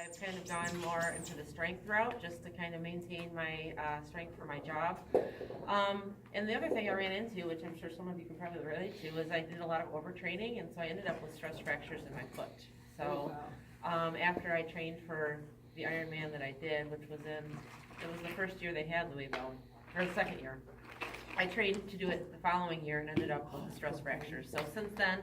I've kind of gone more into the strength route just to kind of maintain my strength for my job. And the other thing I ran into, which I'm sure some of you can probably relate to, is I did a lot of overtraining, and so I ended up with stress fractures in my foot. So after I trained for the Ironman that I did, which was it was the first year they had Louisville, or the second year. I trained to do it the following year and ended up with a stress fracture. So since then,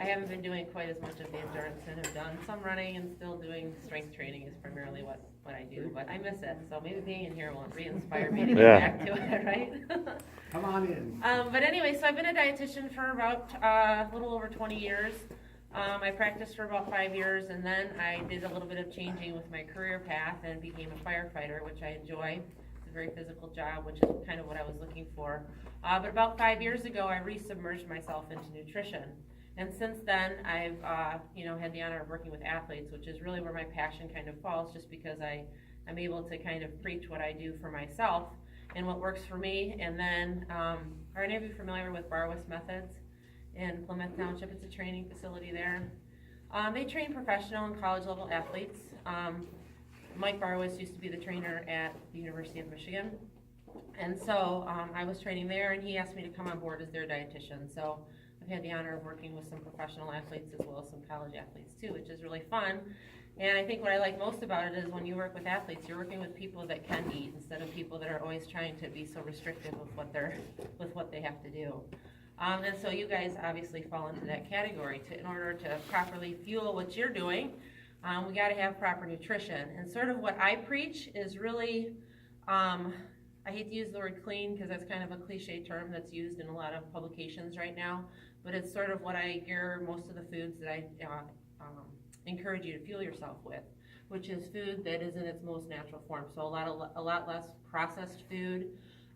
I haven't been doing quite as much of the endurance and have done some running, and still doing strength training is primarily what I do. But I miss it, so maybe being in here will re-inspire me to get back to it, right? Come on in. But anyway, so I've been a dietitian for about a little over 20 years. I practiced for about 5 years, and then I did a little bit of changing with my career path and became a firefighter, which I enjoy. Very physical job, which is kind of what I was looking for. But about 5 years ago, I re-submerged myself into nutrition. And since then, I've had the honor of working with athletes, which is really where my passion kind of falls, just because I'm able to kind of preach what I do for myself and what works for me. And then, are any of you familiar with Barwis Methods in Plymouth Township? It's a training facility there. They train professional and college level athletes. Mike Barwis used to be the trainer at the University of Michigan, and so I was training there, and he asked me to come on board as their dietitian. So I've had the honor of working with some professional athletes as well as some college athletes too, which is really fun. And I think what I like most about it is when you work with athletes, you're working with people that can eat instead of people that are always trying to be so restrictive with what they have to do. And so you guys obviously fall into that category. In order to properly fuel what you're doing, we got to have proper nutrition. And sort of what I preach is really, I hate to use the word clean because that's kind of a cliche term that's used in a lot of publications right now, but it's sort of what I gear most of the foods that I encourage you to fuel yourself with, which is food that is in its most natural form. So a lot less processed food,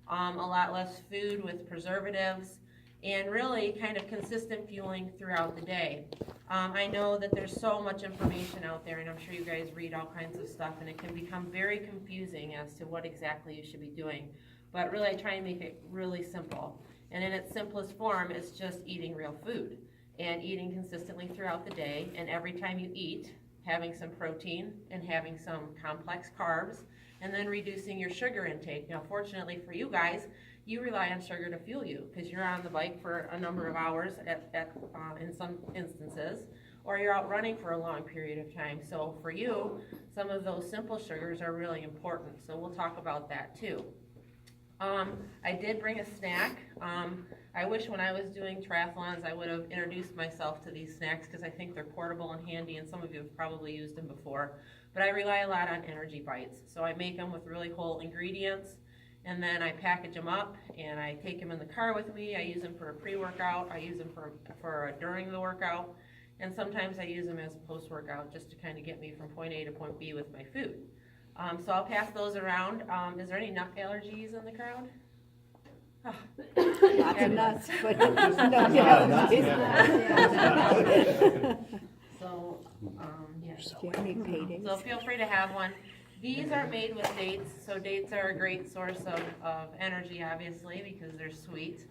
a lot less food with preservatives, and really kind of consistent fueling throughout the day. I know that there's so much information out there, and I'm sure you guys read all kinds of stuff, and it can become very confusing as to what exactly you should be doing. But really, I try and make it really simple. And in its simplest form, it's just eating real food and eating consistently throughout the day. And every time you eat, having some protein and having some complex carbs, and then reducing your sugar intake. Now, fortunately for you guys, you rely on sugar to fuel you because you're on the bike for a number of hours in some instances, or you're out running for a long period of time. So for you, some of those simple sugars are really important. So we'll talk about that too. I did bring a snack. I wish when I was doing triathlons I would have introduced myself to these snacks because I think they're portable and handy, and some of you have probably used them before. But I rely a lot on energy bites. So I make them with really whole ingredients, and then I package them up and I take them in the car with me. I use them for a pre-workout. I use them for during the workout, and sometimes I use them as a post-workout just to kind of get me from point A to point B with my food. So I'll pass those around. Is there any nut allergies in the crowd? Oh. Lots of nuts, but no allergies. So, yes. Do you have any paintings? So feel free to have one. These are made with dates, so dates are a great source of energy, obviously, because they're sweet.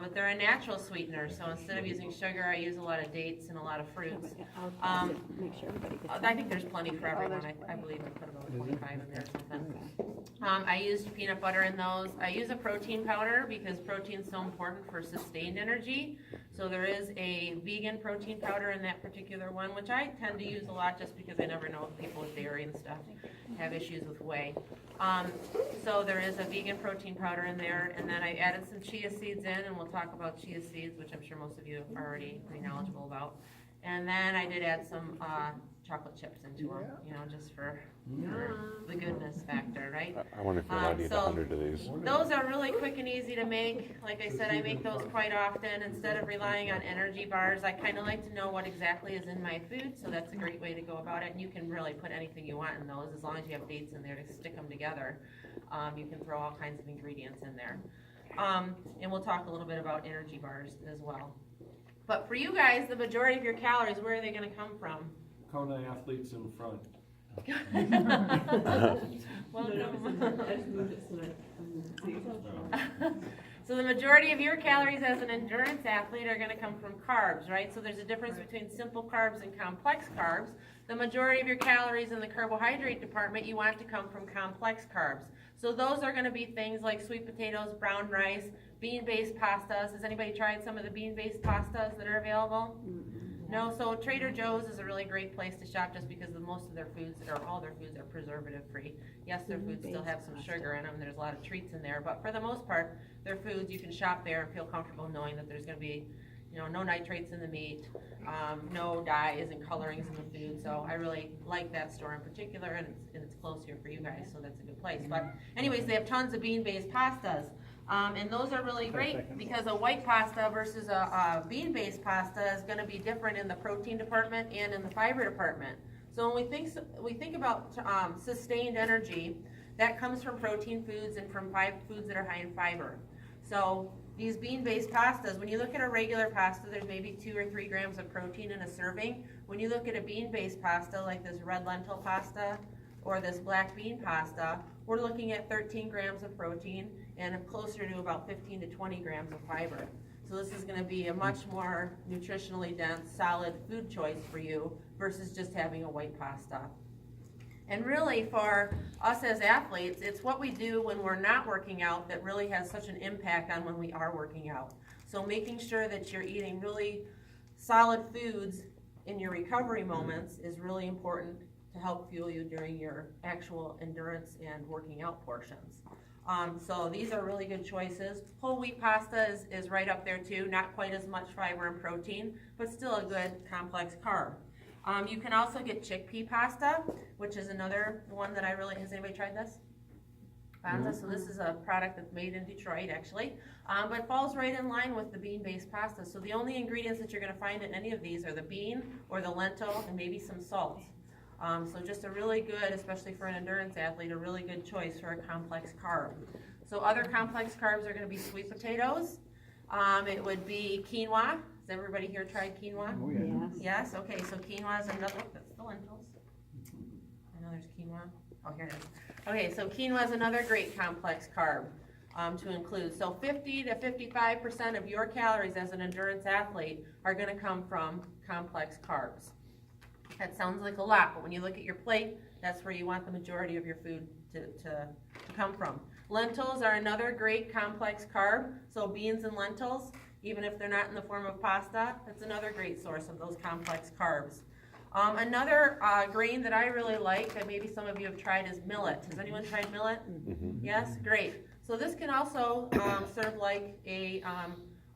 But they're a natural sweetener, so instead of using sugar, I use a lot of dates and a lot of fruits. I'll make sure everybody gets I think there's plenty for everyone. I believe I put about 25 in there or something. I used peanut butter in those. I use a protein powder because protein is so important for sustained energy. So there is a vegan protein powder in that particular one, which I tend to use a lot just because I never know if people with dairy and stuff have issues with whey. So there is a vegan protein powder in there, and then I added some chia seeds in, and we'll talk about chia seeds, which I'm sure most of you are already pretty knowledgeable about. And then I did add some chocolate chips into them, just for the goodness factor, right? I wonder if you're allowed to eat 100 of these. Those are really quick and easy to make. Like I said, I make those quite often. Instead of relying on energy bars, I kind of like to know what exactly is in my food, so that's a great way to go about it. And you can really put anything you want in those, as long as you have dates in there to stick them together. You can throw all kinds of ingredients in there. And we'll talk a little bit about energy bars as well. But for you guys, the majority of your calories, where are they going to come from? Kona athletes in front. So the majority of your calories as an endurance athlete are going to come from carbs, right? So there's a difference between simple carbs and complex carbs. the majority of your calories in the carbohydrate department you want to come from complex carbs. So those are going to be things like sweet potatoes, brown rice, bean-based pastas. Has anybody tried some of the bean-based pastas that are available? No, so Trader Joe's is a really great place to shop just because most of their foods, or all their foods, are preservative-free. Yes, their foods still have some sugar in them, there's a lot of treats in there, but for the most part, their foods, you can shop there and feel comfortable knowing that there's going to be, no nitrates in the meat, no dyes and colorings in the food, so I really like that store in particular, and it's close here for you guys, so that's a good place. But anyways, they have tons of bean-based pastas. And those are really great because a white pasta versus a bean-based pasta is going to be different in the protein department and in the fiber department. So when we think about sustained energy, that comes from protein foods and from foods that are high in fiber. So these bean-based pastas, when you look at a regular pasta, there's maybe 2 or 3 grams of protein in a serving. When you look at a bean-based pasta, like this red lentil pasta or this black bean pasta, we're looking at 13 grams of protein and closer to about 15 to 20 grams of fiber. So this is going to be a much more nutritionally dense, solid food choice for you versus just having a white pasta. And really for us as athletes, it's what we do when we're not working out that really has such an impact on when we are working out. So making sure that you're eating really solid foods in your recovery moments is really important to help fuel you during your actual endurance and working out portions. So these are really good choices. Whole wheat pasta is right up there too, not quite as much fiber and protein, but still a good complex carb. You can also get chickpea pasta, which is another one that has anybody tried this? So this is a product that's made in Detroit actually, but it falls right in line with the bean-based pasta. So the only ingredients that you're gonna find in any of these are the bean or the lentil and maybe some salt. So just a really good, especially for an endurance athlete, a really good choice for a complex carb. So other complex carbs are going to be sweet potatoes. It would be quinoa. Has everybody here tried quinoa? Oh, yeah. Yes. Yes? Okay, so quinoa is another, that's the lentils. I know there's quinoa. Oh, here it is. Okay, so quinoa is another great complex carb to include. So 50 to 55% of your calories as an endurance athlete are going to come from complex carbs. That sounds like a lot, but when you look at your plate, that's where you want the majority of your food to come from. Lentils are another great complex carb, so beans and lentils, even if they're not in the form of pasta, that's another great source of those complex carbs. Another grain that I really like, that maybe some of you have tried, is millet. Has anyone tried millet? Mm-hmm. Yes? Great. So this can also serve like a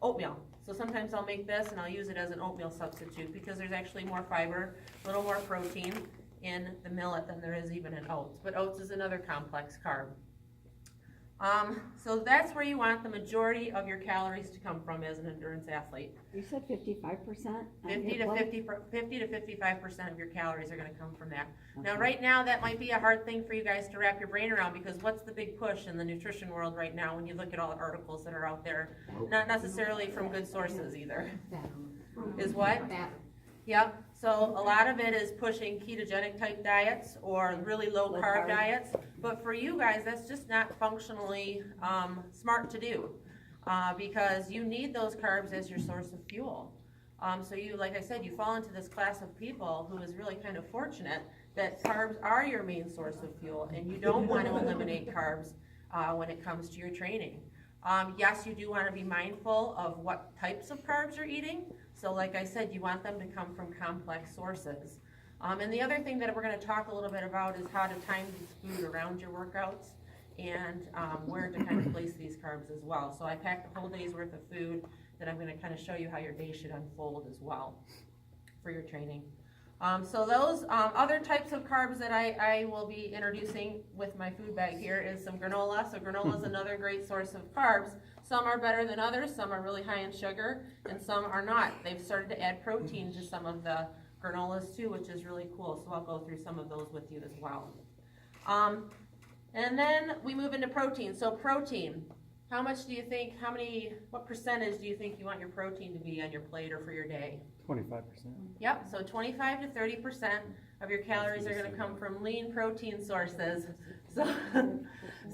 oatmeal. So sometimes I'll make this and I'll use it as an oatmeal substitute because there's actually more fiber, a little more protein in the millet than there is even in oats. But oats is another complex carb. So that's where you want the majority of your calories to come from as an endurance athlete. You said 55%? 50 to 55% of your calories are going to come from that. Now, right now, that might be a hard thing for you guys to wrap your brain around because what's the big push in the nutrition world right now when you look at all the articles that are out there? Not necessarily from good sources either. Is what? Yep. So a lot of it is pushing ketogenic type diets or really low carb diets. But for you guys, that's just not functionally smart to do because you need those carbs as your source of fuel. So you, like I said, you fall into this class of people who is really kind of fortunate that carbs are your main source of fuel and you don't want to eliminate carbs when it comes to your training. Yes, you do want to be mindful of what types of carbs you're eating. So like I said, you want them to come from complex sources. And the other thing that we're going to talk a little bit about is how to time these food around your workouts and where to kind of place these carbs as well. So I packed a whole day's worth of food that I'm going to kind of show you how your day should unfold as well for your training. So those other types of carbs that I will be introducing with my food bag here is some granola. So granola is another great source of carbs. Some are better than others, some are really high in sugar, and some are not. They've started to add protein to some of the granolas too, which is really cool. So I'll go through some of those with you as well. And then we move into protein. So protein, how much do you think, what percentage do you think you want your protein to be on your plate or for your day? 25%. Yep, so 25 to 30% of your calories are going to come from lean protein sources.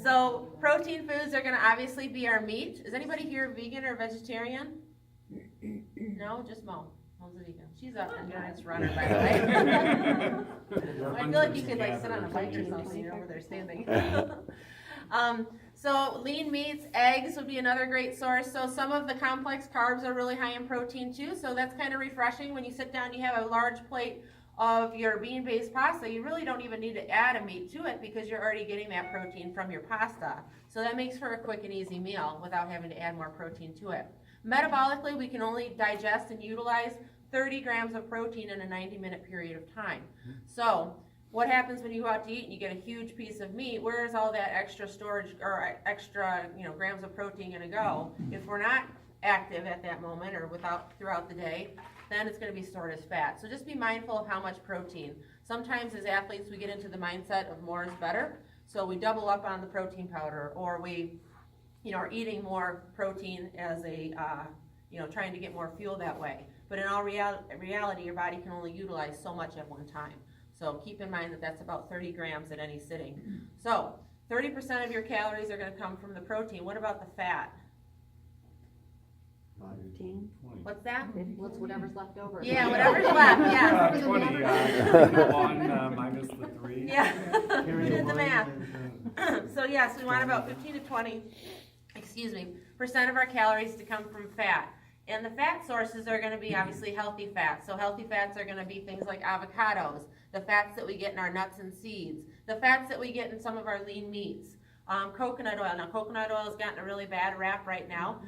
So protein foods are going to obviously be our meat. Is anybody here vegan or vegetarian? No, just Mo. Mo's a vegan. She's an endurance runner, by the way. I feel like you could like sit on a bike or something, you're over there standing. So lean meats, eggs would be another great source. So some of the complex carbs are really high in protein too, so that's kind of refreshing. When you sit down, you have a large plate of your bean-based pasta, you really don't even need to add a meat to it because you're already getting that protein from your pasta. So that makes for a quick and easy meal without having to add more protein to it. Metabolically, we can only digest and utilize 30 grams of protein in a 90-minute period of time. So what happens when you go out to eat and you get a huge piece of meat? Where is all that extra storage or extra grams of protein going to go? If we're not active at that moment or throughout the day, then it's going to be stored as fat. So just be mindful of how much protein. Sometimes as athletes we get into the mindset of more is better, so we double up on the protein powder, or we are eating more protein as a trying to get more fuel that way. But in all reality, your body can only utilize so much at one time. So keep in mind that that's about 30 grams at any sitting. So 30% of your calories are going to come from the protein. What about the fat? 15. What's that? What's whatever's left over? Yeah, whatever's left, yeah. 21 minus the 3. Yeah, you did the math. So yes, we want about 15 to 20, percent of our calories to come from fat. And the fat sources are going to be obviously healthy fats. So healthy fats are going to be things like avocados, the fats that we get in our nuts and seeds, the fats that we get in some of our lean meats. Coconut oil. Now, coconut oil has gotten a really bad rap right now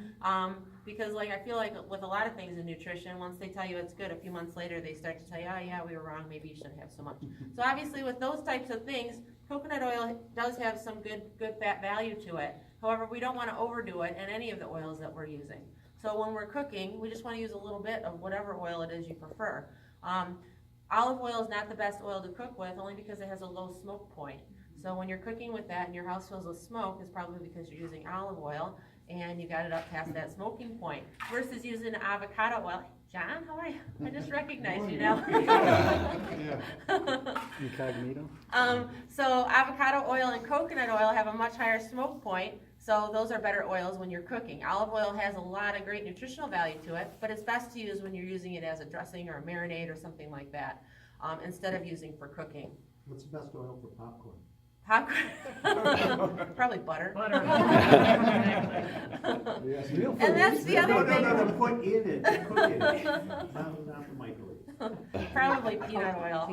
because, I feel like with a lot of things in nutrition, once they tell you it's good, a few months later they start to tell you, oh yeah, we were wrong, maybe you shouldn't have so much. So obviously with those types of things, coconut oil does have some good fat value to it. However, we don't want to overdo it in any of the oils that we're using. So when we're cooking, we just want to use a little bit of whatever oil it is you prefer. Olive oil is not the best oil to cook with, only because it has a low smoke point. So when you're cooking with that and your house fills with smoke, it's probably because you're using olive oil and you got it up past that smoking point. Versus using avocado oil. John, how are you? I just recognized you now. Incognito? So avocado oil and coconut oil have a much higher smoke point, so those are better oils when you're cooking. Olive oil has a lot of great nutritional value to it, but it's best to use when you're using it as a dressing or a marinade or something like that, instead of using for cooking. What's the best oil for popcorn? Popcorn? Probably butter. Yes. And that's the other thing. No, put in it, cook in it, not the microwave. Probably peanut oil.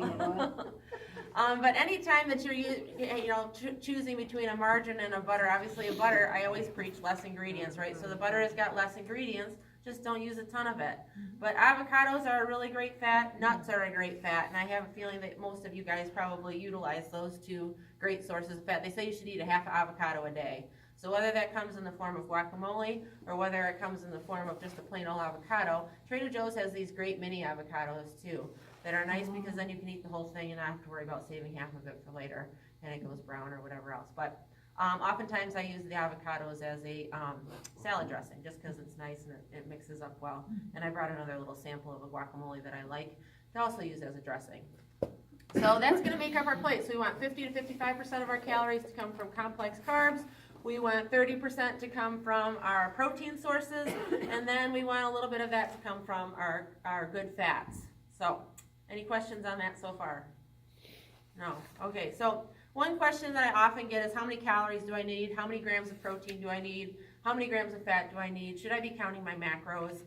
But anytime that you're choosing between a margarine and a butter, obviously a butter, I always preach less ingredients, right? So the butter has got less ingredients, just don't use a ton of it. But avocados are a really great fat, nuts are a great fat, and I have a feeling that most of you guys probably utilize those two great sources of fat. They say you should eat a half avocado a day. So whether that comes in the form of guacamole or whether it comes in the form of just a plain old avocado, Trader Joe's has these great mini avocados too that are nice because then you can eat the whole thing and not have to worry about saving half of it for later and it goes brown or whatever else. But oftentimes I use the avocados as a salad dressing just because it's nice and it mixes up well. And I brought another little sample of a guacamole that I like to also use as a dressing. So that's going to make up our plate. So we want 50 to 55% of our calories to come from complex carbs. We want 30% to come from our protein sources, and then we want a little bit of that to come from our good fats. So, any questions on that so far? No? Okay, so one question that I often get is how many calories do I need? How many grams of protein do I need? How many grams of fat do I need? Should I be counting my macros?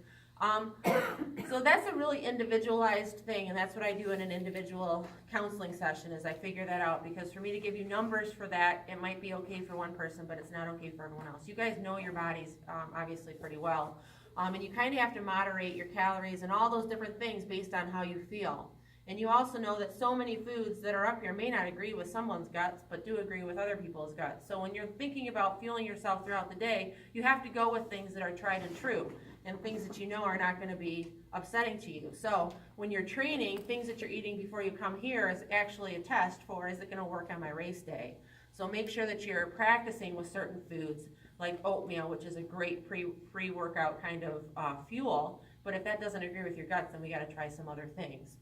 So that's a really individualized thing, and that's what I do in an individual counseling session is I figure that out, because for me to give you numbers for that, it might be okay for one person, but it's not okay for everyone else. You guys know your bodies obviously pretty well, and you kind of have to moderate your calories and all those different things based on how you feel. And you also know that so many foods that are up here may not agree with someone's guts, but do agree with other people's guts. So when you're thinking about fueling yourself throughout the day, you have to go with things that are tried and true, and things that you know are not going to be upsetting to you. So when you're training, things that you're eating before you come here is actually a test for, is it going to work on my race day? So make sure that you're practicing with certain foods, like oatmeal, which is a great pre-workout kind of fuel, but if that doesn't agree with your guts, then we got to try some other things.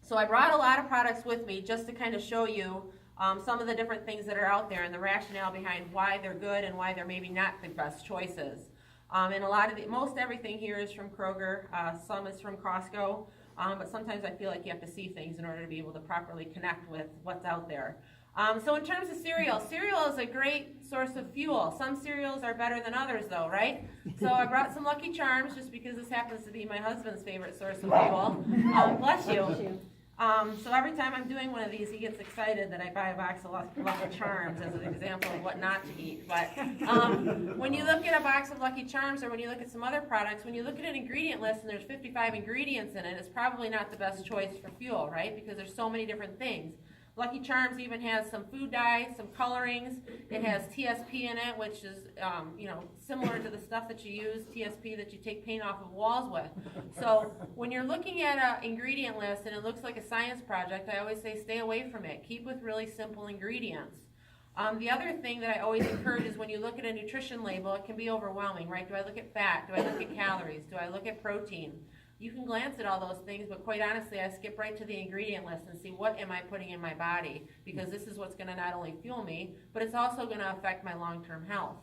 So I brought a lot of products with me just to kind of show you some of the different things that are out there and the rationale behind why they're good and why they're maybe not the best choices. And most everything here is from Kroger, some is from Costco, but sometimes I feel like you have to see things in order to be able to properly connect with what's out there. So in terms of cereal is a great source of fuel. Some cereals are better than others though, right? So I brought some Lucky Charms just because this happens to be my husband's favorite source of fuel. Bless you. So every time I'm doing one of these, he gets excited that I buy a box of Lucky Charms as an example of what not to eat. But when you look at a box of Lucky Charms or when you look at some other products, when you look at an ingredient list and there's 55 ingredients in it, it's probably not the best choice for fuel, right? Because there's so many different things. Lucky Charms even has some food dye, some colorings. It has TSP in it, which is, similar to the stuff that you use, TSP that you take paint off of walls with. So when you're looking at an ingredient list and it looks like a science project, I always say stay away from it. Keep with really simple ingredients. The other thing that I always encourage is when you look at a nutrition label, it can be overwhelming, right? Do I look at fat? Do I look at calories? Do I look at protein? You can glance at all those things, but quite honestly, I skip right to the ingredient list and see what am I putting in my body, because this is what's going to not only fuel me, but it's also going to affect my long-term health.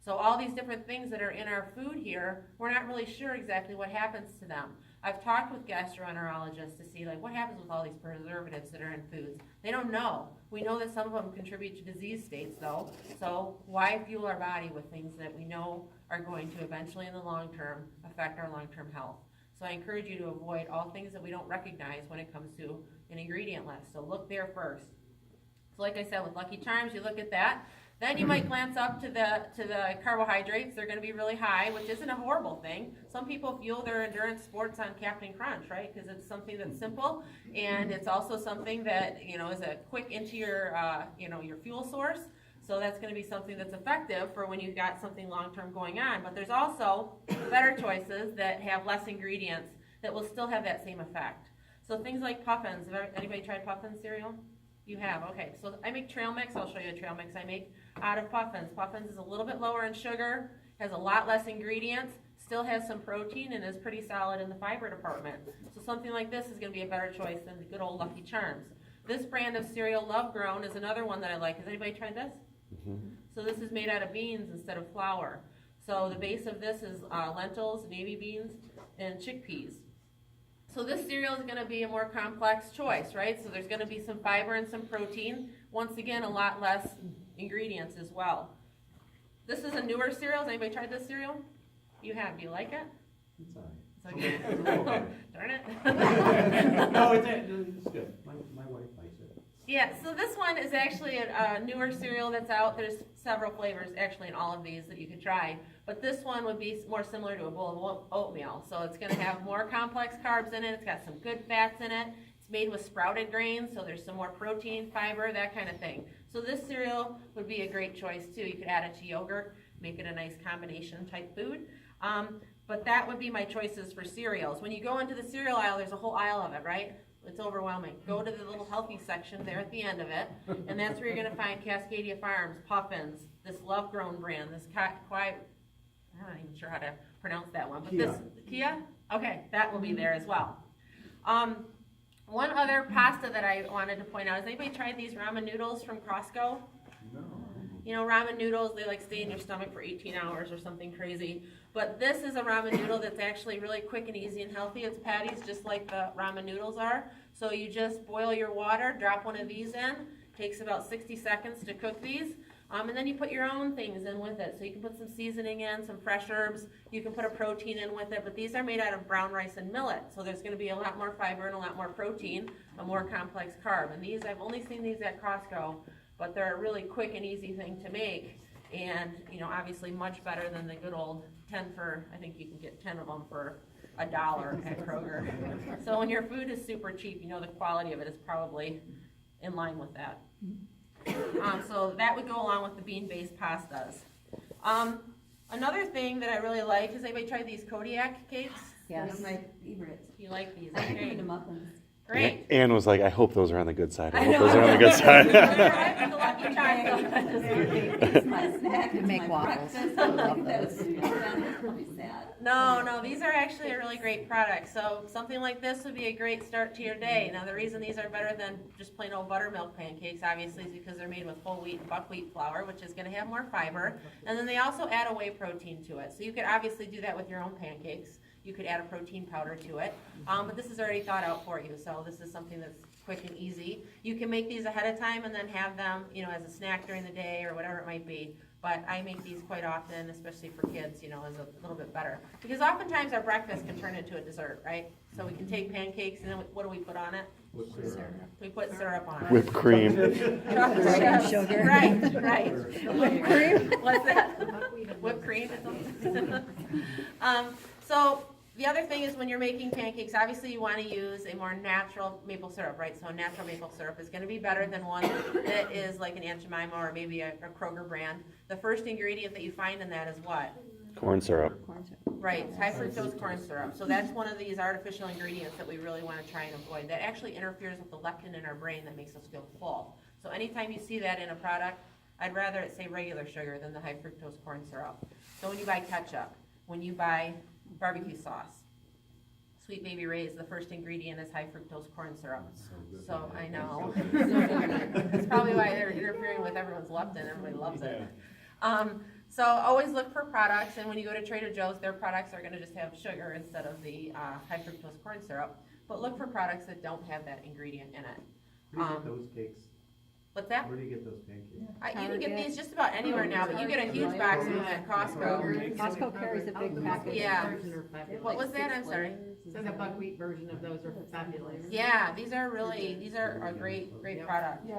So all these different things that are in our food here, we're not really sure exactly what happens to them. I've talked with gastroenterologists to see what happens with all these preservatives that are in foods. They don't know. We know that some of them contribute to disease states though, so why fuel our body with things that we know are going to eventually in the long term affect our long-term health? So I encourage you to avoid all things that we don't recognize when it comes to an ingredient list. So look there first. So like I said, with Lucky Charms, you look at that. Then you might glance up to the carbohydrates. They're going to be really high, which isn't a horrible thing. Some people fuel their endurance sports on Captain Crunch, right? Because it's something that's simple, and it's also something that is a quick into your your fuel source. So that's going to be something that's effective for when you've got something long-term going on. But there's also better choices that have less ingredients that will still have that same effect. So things like Puffins. Have anybody tried Puffins cereal? You have, okay. So I make trail mix. I'll show you a trail mix I make out of Puffins. Puffins is a little bit lower in sugar, has a lot less ingredients, still has some protein, and is pretty solid in the fiber department. So something like this is going to be a better choice than the good old Lucky Charms. This brand of cereal, Love Grown, is another one that I like. Has anybody tried this? So this is made out of beans instead of flour. So the base of this is lentils, navy beans, and chickpeas. So this cereal is going to be a more complex choice, right? So there's going to be some fiber and some protein. Once again, a lot less ingredients as well. This is a newer cereal. Has anybody tried this cereal? You have. Do you like it? It's all right. It's okay. Darn it. No, it's good. My wife likes it. Yeah, so this one is actually a newer cereal that's out. There's several flavors actually in all of these that you could try. But this one would be more similar to a bowl of oatmeal. So it's going to have more complex carbs in it. It's got some good fats in it. It's made with sprouted grains, so there's some more protein, fiber, that kind of thing. So this cereal would be a great choice too. You could add it to yogurt, make it a nice combination type food. But that would be my choices for cereals. When you go into the cereal aisle, there's a whole aisle of it, right? It's overwhelming. Go to the little healthy section there at the end of it, and that's where you're going to find Cascadia Farms, Puffins, this Love Grown brand, this I'm not even sure how to pronounce that one, but Kia. this Kia? Okay, that will be there as well. One other pasta that I wanted to point out, has anybody tried these ramen noodles from Costco? No. You know, ramen noodles, they stay in your stomach for 18 hours or something crazy. But this is a ramen noodle that's actually really quick and easy and healthy. It's patties just like the ramen noodles are. So you just boil your water, drop one of these in. Takes about 60 seconds to cook these. And then you put your own things in with it. So you can put some seasoning in, some fresh herbs. You can put a protein in with it. But these are made out of brown rice and millet. So there's going to be a lot more fiber and a lot more protein, a more complex carb. And these, I've only seen these at Costco. But they're a really quick and easy thing to make, and obviously much better than the good old 10 for, I think you can get 10 of them for $1 at Kroger. So when your food is super cheap, the quality of it is probably in line with that. So that would go along with the bean-based pastas. Another thing that I really like, has anybody tried these Kodiak cakes? Yes. One of my favorites. You like these? I can Okay. the muffins. Great. Anne was like, I hope those are on the good side. I I hope know. those are on the good side. I picked a lot Lucky Charms. My snack You is make my waffles. breakfast. I love That's those. pretty sad. No, these are actually a really great product. So something like this would be a great start to your day. Now, the reason these are better than just plain old buttermilk pancakes, obviously, is because they're made with whole wheat and buckwheat flour, which is gonna have more fiber. And then they also add a whey protein to it. So you could obviously do that with your own pancakes. You could add a protein powder to it. But this is already thought out for you. So this is something that's quick and easy. You can make these ahead of time and then have them, as a snack during the day or whatever it might be. But I make these quite often, especially for kids, as a little bit better. Because oftentimes our breakfast can turn into a dessert, right? So we can take pancakes and then what do we put on it? We put syrup on it. Whipped cream. Chocolate Brown chips. sugar. Right. Whipped cream? What's that? Whipped cream? So the other thing is when you're making pancakes, obviously you want to use a more natural maple syrup, right? So a natural maple syrup is going to be better than one that is like an Aunt Jemima or maybe a Kroger brand. The first ingredient that you find in that is what? Corn syrup. Right, high fructose corn syrup. So that's one of these artificial ingredients that we really want to try and avoid. That actually interferes with the leptin in our brain that makes us feel full. So anytime you see that in a product, I'd rather it say regular sugar than the high fructose corn syrup. So when you buy ketchup, when you buy barbecue sauce, Sweet Baby Ray's, the first ingredient is high fructose corn syrup. So I know. That's probably why they're interfering with everyone's leptin. Everybody loves it. So always look for products, and when you go to Trader Joe's, their products are going to just have sugar instead of the high fructose corn syrup. But look for products that don't have that ingredient in it. Where do you get those cakes? What's that? Where do you get those pancakes? You can get these just about anywhere now, but you get a huge box of them at Costco. Costco carries a big package. Yeah. What was that? I'm sorry. So the buckwheat version of those are fabulous. Yeah, these are a great product.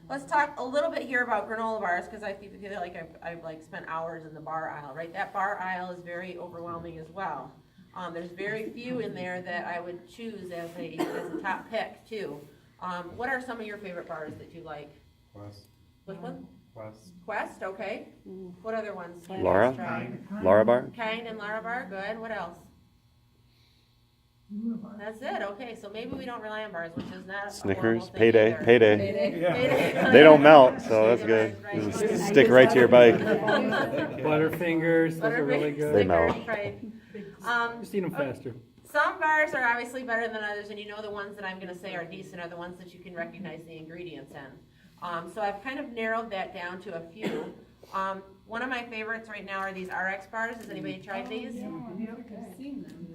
Let's talk a little bit here about granola bars, because I feel like I've like spent hours in the bar aisle, right? That bar aisle is very overwhelming as well. There's very few in there that I would choose as a top pick too. What are some of your favorite bars that you like? Quest. Which one? Quest. Quest, okay. What other ones? do you Laura? guys try? Laura bar? Kind and Lara bar, good. What else? That's it, okay, so maybe we don't rely on bars, which is not a horrible Snickers? thing Payday. either. Payday. Payday. They don't melt, so that's good. Right. Just stick right to your bike. Butterfingers, those are really good. They melt. Snickers, right. Just eat them faster. Some bars are obviously better than others, and the ones that I'm gonna say are decent are the ones that you can recognize the ingredients in. So I've kind of narrowed that down to a few. One of my favorites right now are these RX bars. Has anybody tried these?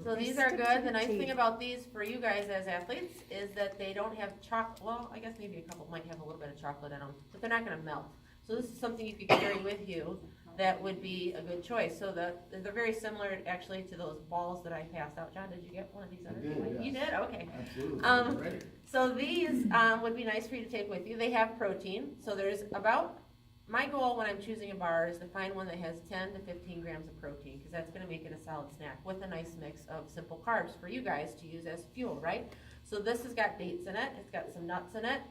So these are good. The nice thing about these for you guys as athletes is that they don't have chocolate. Well, I guess maybe a couple might have a little bit of chocolate in them, but they're not gonna melt. So this is something you could carry with you that would be a good choice. So they're very similar actually to those balls that I passed out. John, did you get one of these others? did, You yes. did? Okay. Absolutely. So these would be nice for you to take with you. They have protein. So there's my goal when I'm choosing a bar is to find one that has 10 to 15 grams of protein, because that's going to make it a solid snack with a nice mix of simple carbs for you guys to use as fuel, right? So this has got dates in it. It's got some nuts in it.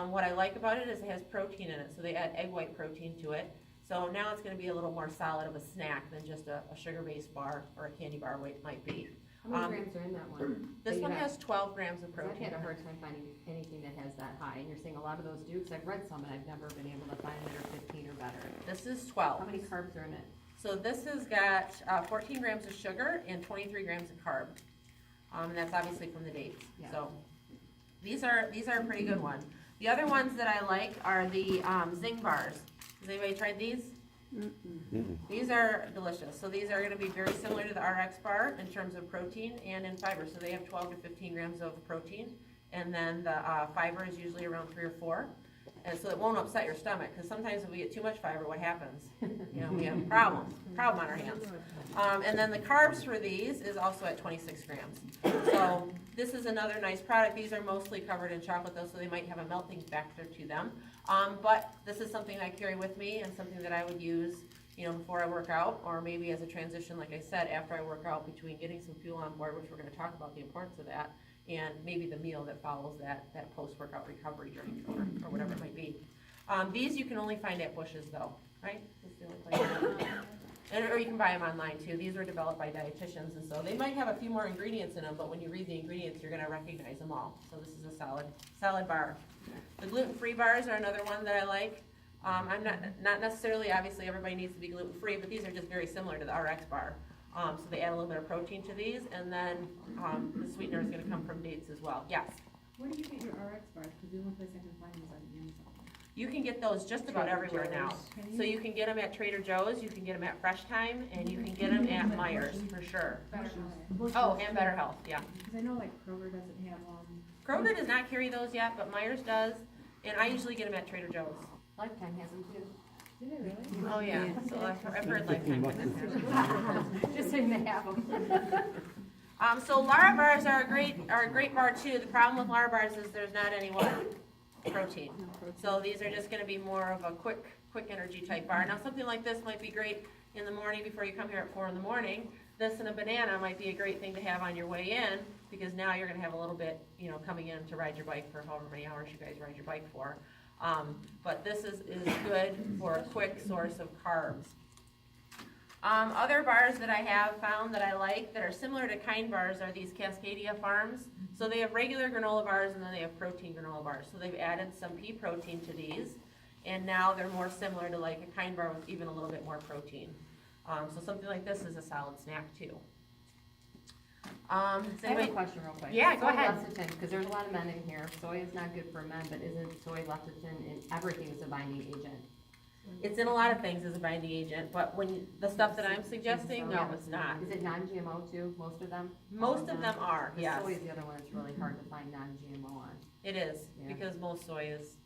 What I like about it is it has protein in it. So they add egg white protein to it. So now it's going to be a little more solid of a snack than just a sugar-based bar or a candy bar might be. How many grams are in that one? This So one you has 12 grams of 'cause I've protein. had a hard time finding anything that has that high, and you're saying a lot of those do, because I've read some and I've never been able to find that are 15 or better. This is 12. How many carbs are in it? So this has got 14 grams of sugar and 23 grams of carb. And that's obviously from the dates. Yeah. So these are a pretty good one. The other ones that I like are the Zing bars. Has anybody tried these? These are delicious. So these are going to be very similar to the RX bar in terms of protein and in fiber. So they have 12 to 15 grams of protein, and then the fiber is usually around 3 or 4. And so it won't upset your stomach, because sometimes if we get too much fiber, what happens? We have a problem on our hands. And then the carbs for these is also at 26 grams. So this is another nice product. These are mostly covered in chocolate though, so they might have a melting factor to them. But this is something I carry with me and something that I would use, before I work out, or maybe as a transition, like I said, after I work out, between getting some fuel on board, which we're going to talk about the importance of that, and maybe the meal that follows that post-workout recovery drink or whatever it might be. These you can only find at Bush's though, right? That's the only place. Or you can buy them online too. These were developed by dietitians, and so they might have a few more ingredients in them, but when you read the ingredients, you're going to recognize them all. So this is a solid bar. The gluten-free bars are another one that I like. I'm not necessarily, obviously everybody needs to be gluten-free, but these are just very similar to the RX bar. So they add a little bit of protein to these, and then the sweetener is gonna come from dates as well. Yes, Where do you get your RX bars? Because the only place I can find them is on Amazon. you can get those just about everywhere now. Can So you? you can get them at Trader Joe's, you can get them at Fresh Time, and you can get them at Myers, for sure. Better Health. Oh, and Better Health, yeah. Because I know like Kroger doesn't have them. Kroger does not carry those yet, but Myers does, and I usually get them at Trader Joe's. Lifetime has them too. Did it really? Oh, yeah, so I've heard Lifetime doesn't have them. Just saying they have them. So Lara bars are a great bar too. The problem with Lara bars is there's not any protein. So these are just gonna be more of a quick energy type bar. Now, something like this might be great in the morning before you come here at 4 in the morning. This and a banana might be a great thing to have on your way in, because now you're gonna have a little bit, coming in to ride your bike for however many hours you guys ride your bike for. But this is good for a quick source of carbs. Other bars that I have found that I like that are similar to Kind bars are these Cascadia Farms. So they have regular granola bars and then they have protein granola bars. So they've added some pea protein to these, and now they're more similar to like a Kind bar with even a little bit more protein. So something like this is a solid snack too. I have a question real quick. Yeah, go Soy ahead. lecithin, because there's a lot of men in here. Soy is not good for men, but isn't soy lecithin in everything is a binding agent? It's in a lot of things as a binding agent, but the stuff that I'm suggesting, no, it's not. Is it non-GMO too, most of them? Most of them are, The yes. soy is the other one that's really hard to find non-GMO on. It is, Yeah. because most soy is,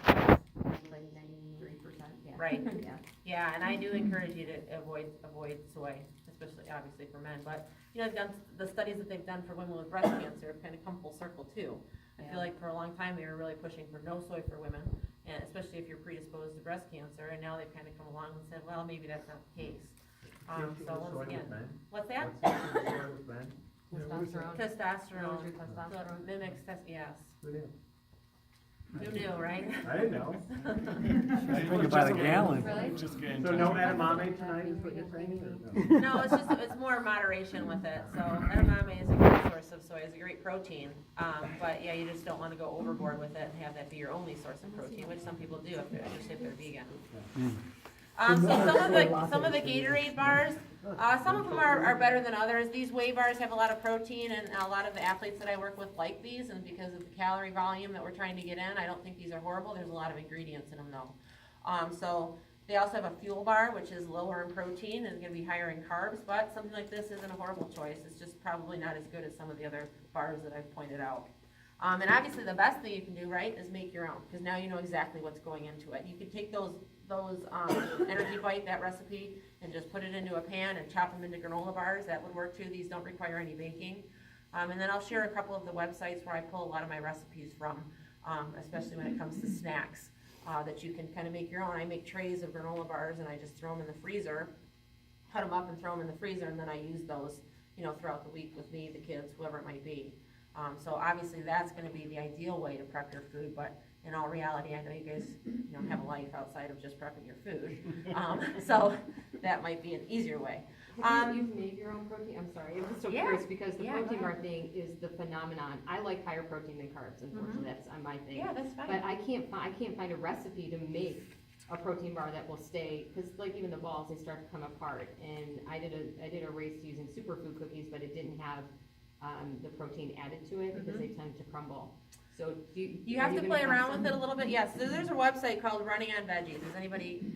Like 93%, yeah. Right. Yeah. yeah, and I do encourage you to avoid soy, especially obviously for men, but, they've done, the studies that they've done for women with breast cancer have kind of come full circle too. I feel like for a long time, they were really pushing for no soy for women, and especially if you're predisposed to breast cancer, and now they've kind of come along and said, well, maybe that's not the case. So once again, what's that? Testosterone. Testosterone. Lowers your So it testosterone. mimics yes. Who knew, right? I didn't know. Think about a gallon. Really? Just getting So no edamame tonight is what you're saying? or no? No, it's more moderation with it. So edamame is a great source of soy, it's a great protein. But yeah, you just don't want to go overboard with it and have that be your only source of protein, which some people do, especially if they're vegan. So some of the Gatorade bars, some of them are better than others. These whey bars have a lot of protein, and a lot of the athletes that I work with like these, and because of the calorie volume that we're trying to get in, I don't think these are horrible. There's a lot of ingredients in them though. So they also have a fuel bar, which is lower in protein and gonna be higher in carbs, but something like this isn't a horrible choice. It's just probably not as good as some of the other bars that I've pointed out. And obviously the best thing you can do, right, is make your own, because now you know exactly what's going into it. You could take those Energy Bite, that recipe, and just put it into a pan and chop them into granola bars. That would work too. These don't require any baking. And then I'll share a couple of the websites where I pull a lot of my recipes from, especially when it comes to snacks, that you can kind of make your own. I make trays of granola bars and I just throw them in the freezer, cut them up and throw them in the freezer, and then I use those, throughout the week with me, the kids, whoever it might be. So obviously that's going to be the ideal way to prep your food, but in all reality, I know you guys, have a life outside of just prepping your food. So that might be an easier way. You've made your own protein? I'm sorry, I'm so Yeah. curious, because the Yeah, protein go bar ahead. thing is the phenomenon. I like higher protein than carbs, unfortunately, that's my thing. Yeah, that's fine. But I can't find a recipe to make a protein bar that will stay, because like even the balls, they start to come apart. And I did a race using superfood cookies, but it didn't have the protein added to it because they tend to crumble. So You have to play around with it a little bit, yes. There's a website called Running on Veggies. Has anybody,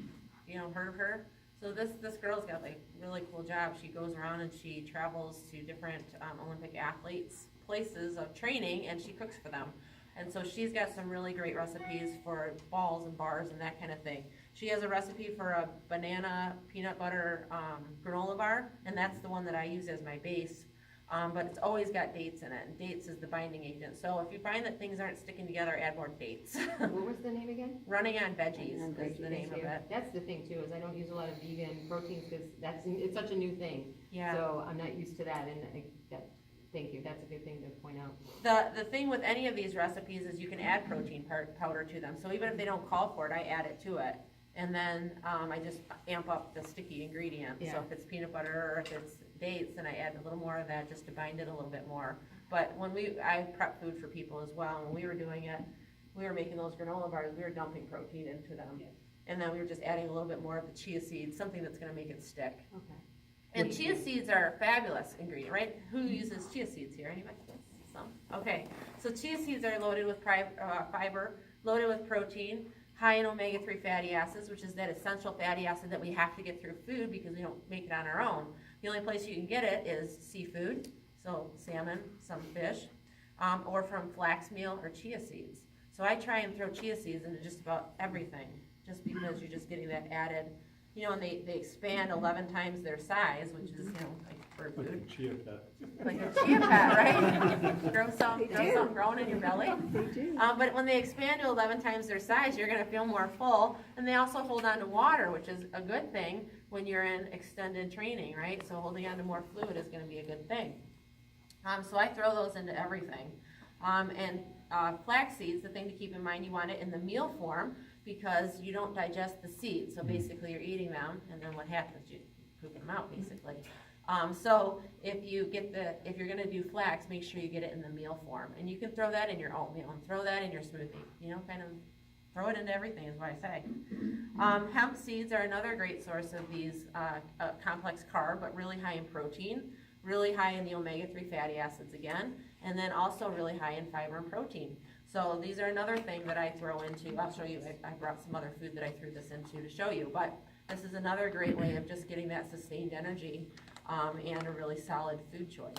heard of her? So this girl's got like really cool job. She goes around and she travels to different Olympic athletes' places of training, and she cooks for them. And so she's got some really great recipes for balls and bars and that kind of thing. She has a recipe for a banana peanut butter granola bar, and that's the one that I use as my base. But it's always got dates in it, and dates is the binding agent. So if you find that things aren't sticking together, add more dates. What was the name again? Running on Veggies Running on is the name of it. That's the thing too, is I don't use a lot of vegan proteins because it's such a new thing. Yeah. So I'm not used to that, and thank you, that's a good thing to point out. The thing with any of these recipes is you can add protein powder to them. So even if they don't call for it, I add it to it. And then I just amp up the sticky ingredient. Yeah. So if it's peanut butter or if it's dates, then I add a little more of that just to bind it a little bit more. But I prep food for people as well, and we were doing it, we were making those granola bars, we were dumping protein into them. And then we were just adding a little bit more of the chia seeds, something that's gonna make it stick. Okay. And chia seeds are a fabulous ingredient, right? Who uses chia seeds here? Anybody? Some? Okay. So chia seeds are loaded with fiber, loaded with protein, high in omega-3 fatty acids, which is that essential fatty acid that we have to get through food because we don't make it on our own. The only place you can get it is seafood, so salmon, some fish, or from flax meal or chia seeds. So I try and throw chia seeds into just about everything, just because you're just getting that added, you know, and they expand 11 times their size, which is, you know, like bird food. Chia pet. Like a chia pet, right? grow some growing in your belly. They do. But when they expand to 11 times their size, you're gonna feel more full, and they also hold on to water, which is a good thing when you're in extended training, right? So holding on to more fluid is gonna be a good thing. So I throw those into everything. Flax seeds, the thing to keep in mind, you want it in the meal form because you don't digest the seeds. So basically you're eating them, and then what happens? You poop them out, basically. So if you're gonna do flax, make sure you get it in the meal form. And you can throw that in your oatmeal and throw that in your smoothie. You know, kind of throw it into everything is what I say. Hemp seeds are another great source of these complex carb, but really high in protein, really high in the omega-3 fatty acids again, and then also really high in fiber and protein. So these are another thing that I throw into. I'll show you, I brought some other food that I threw this into to show you, but this is another great way of just getting that sustained energy and a really solid food choice.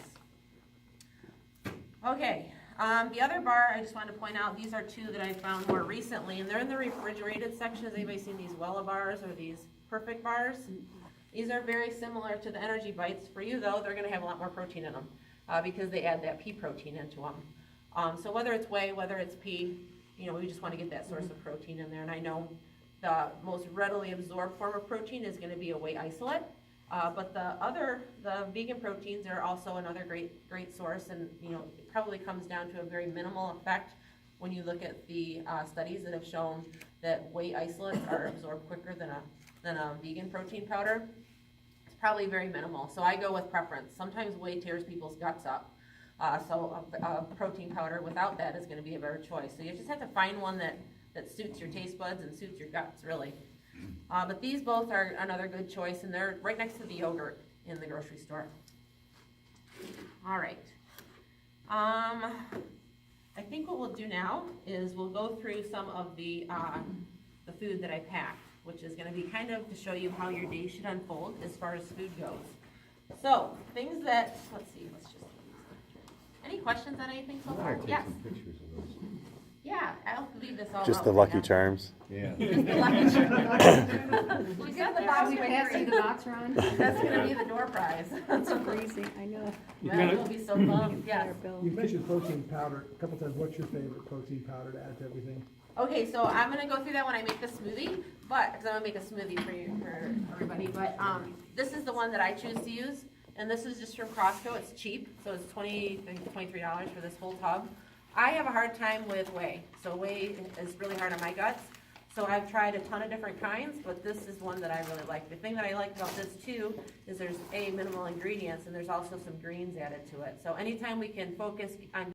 Okay, the other bar I just wanted to point out, these are two that I found more recently, and they're in the refrigerated section. Has anybody seen these Wella bars or these Perfect bars? These are very similar to the Energy Bites. For you though, they're gonna have a lot more protein in them because they add that pea protein into them. So whether it's whey, whether it's pea, you know, we just wanna get that source of protein in there. And I know the most readily absorbed form of protein is gonna be a whey isolate. But the vegan proteins are also another great source, and you know, it probably comes down to a very minimal effect when you look at the studies that have shown that whey isolates are absorbed quicker than a vegan protein powder. It's probably very minimal, so I go with preference. Sometimes whey tears people's guts up, so a protein powder without that is going to be a better choice. So you just have to find one that suits your taste buds and suits your guts, really. But these both are another good choice, and they're right next to the yogurt in the grocery store. All right. I think what we'll do now is we'll go through some of the food that I packed, which is going to be kind of to show you how your day should unfold as far as food goes. So, things that, let's see, let's just, any questions on anything so far? Yes. Yeah, I'll leave this all Just out the for Lucky you. Charms. Yeah. The Lucky Charms. She's got the box right here. The box, Ron? That's gonna be the door prize. It's crazy, I know. Well, you'll be so bummed, yes. Our bill. You've mentioned protein powder a couple times. What's your favorite protein powder to add to everything? Okay, so I'm gonna go through that when I make the smoothie, but, because I'm gonna make a smoothie for everybody, but, this is the one that I choose to use, and this is just from Costco. It's cheap, so it's $23 for this whole tub. I have a hard time with whey, so whey is really hard on my guts. So I've tried a ton of different kinds, but this is one that I really like. The thing that I like about this too is there's minimal ingredients, and there's also some greens added to it. So anytime we can focus on